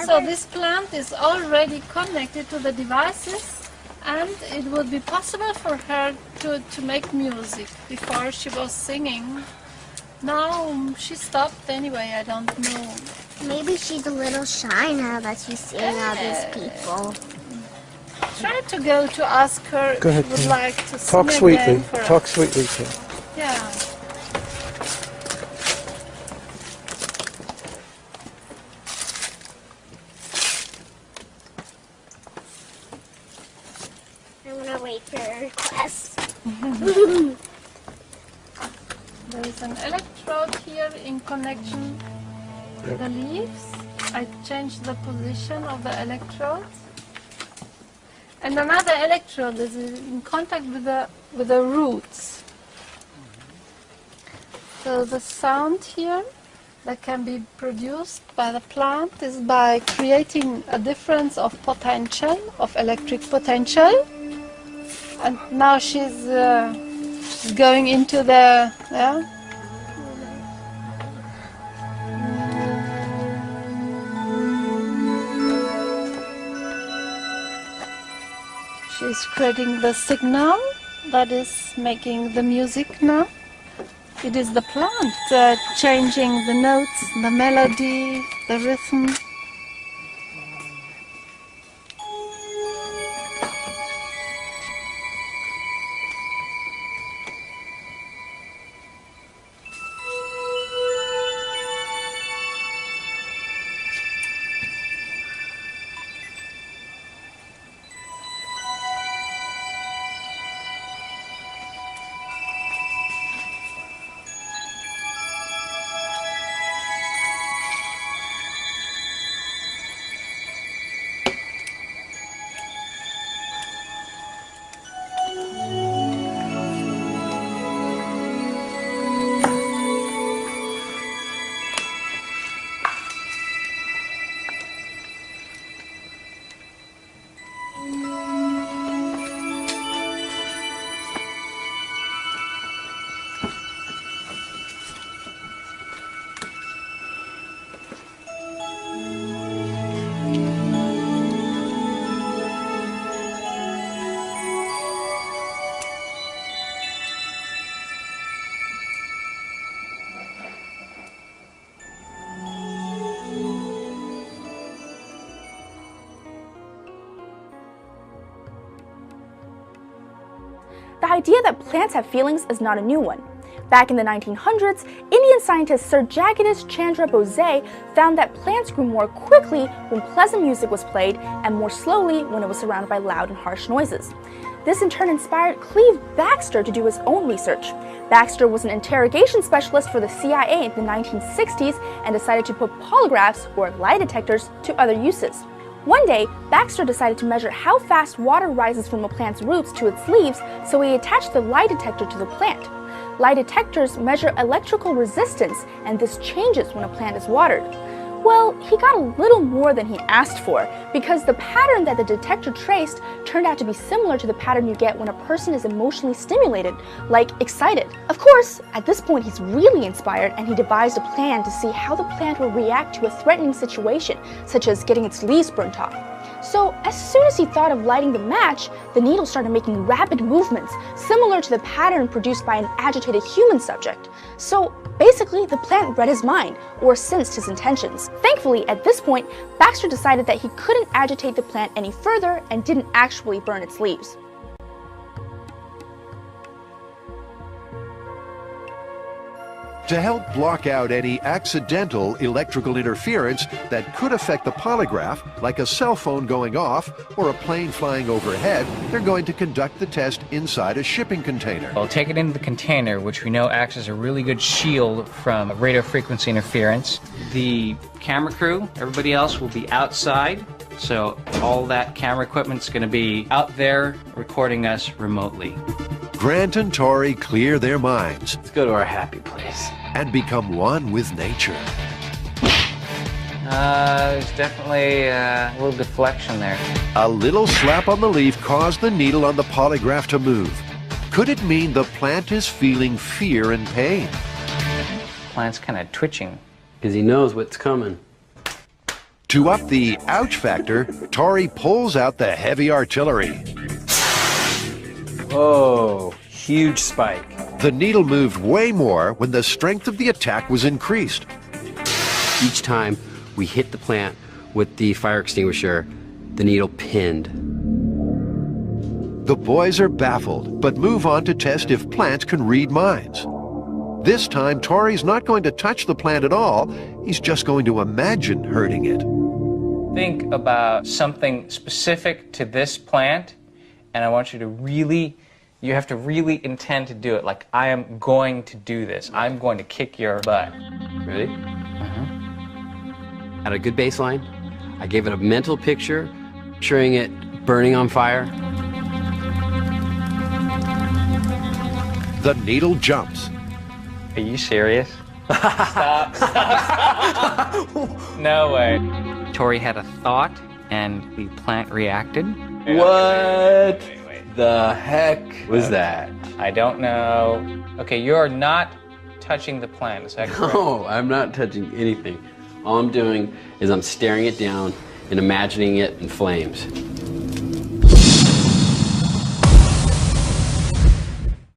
So this plant is already connected to the devices, and it would be possible for her to make music. Before she was singing. Now she stopped anyway, I don't know. Maybe she's a little shy now that she's seeing all these people. Try to go to ask her Go ahead, if she would like to sing talk sweetly. again for Talk us. sweetly to her. Yeah. I'm gonna wait for her request. There is an electrode here in connection with the leaves. I changed the position of the electrode. And another electrode is in contact with the roots. So the sound here that can be produced by the plant is by creating a difference of potential, of electric potential. And now she's going into the, yeah? She's creating the signal that is making the music now. It is the plant changing the notes, the melody, the rhythm. The idea that plants have feelings is not a new one. Back in the 1900s, Indian scientist Sir Jagadish Chandra Bose found that plants grew more quickly when pleasant music was played and more slowly when it was surrounded by loud and harsh noises. This in turn inspired Cleve Baxter to do his own research. Baxter was an interrogation specialist for the CIA in the 1960s and decided to put polygraphs, or lie detectors, to other uses. One day, Baxter decided to measure how fast water rises from a plant's roots to its leaves, so he attached the lie detector to the plant. Lie detectors measure electrical resistance, and this changes when a plant is watered. Well, he got a little more than he asked for, because the pattern that the detector traced turned out to be similar to the pattern you get when a person is emotionally stimulated, like excited. Of course, at this point he's really inspired, and he devised a plan to see how the plant will react to a threatening situation, such as getting its leaves burnt off. So as soon as he thought of lighting the match, the needle started making rapid movements, similar to the pattern produced by an agitated human subject. So basically, the plant read his mind, or sensed his intentions. Thankfully, at this point, Baxter decided that he couldn't agitate the plant any further and didn't actually burn its leaves. To help block out any accidental electrical interference that could affect the polygraph, like a cell phone going off or a plane flying overhead, they're going to conduct the test inside a shipping container. We'll take it into the container, which we know acts as a really good shield from radio frequency interference. The camera crew, everybody else, will be outside, so all that camera equipment's going to be out there recording us remotely. Grant and Tori clear their minds. Let's go to our happy place. And become one with nature. There's definitely a little deflection there. A little slap on the leaf caused the needle on the polygraph to move. Could it mean the plant is feeling fear and pain? Plant's kind of twitching. Because he knows what's coming. To up the ouch factor, Tori pulls out the heavy artillery. Whoa, huge spike. The needle moved way more when the strength of the attack was increased. Each time we hit the plant with the fire extinguisher, the needle pinned. The boys are baffled, but move on to test if plants can read minds. This time, Tori's not going to touch the plant at all. He's just going to imagine hurting it. Think about something specific to this plant, and I want you to really, you have to really intend to do it. Like, I am going to do this. I'm going to kick your butt. Ready? At a good baseline, I gave it a mental picture, picturing it burning on fire. The needle jumps. Are you serious? Stop. No way. Tori had a thought, and the plant reacted. What the heck was that? I don't know. Okay, you're not touching the plant, is that correct? No, I'm not touching anything. All I'm doing is I'm staring it down and imagining it in flames.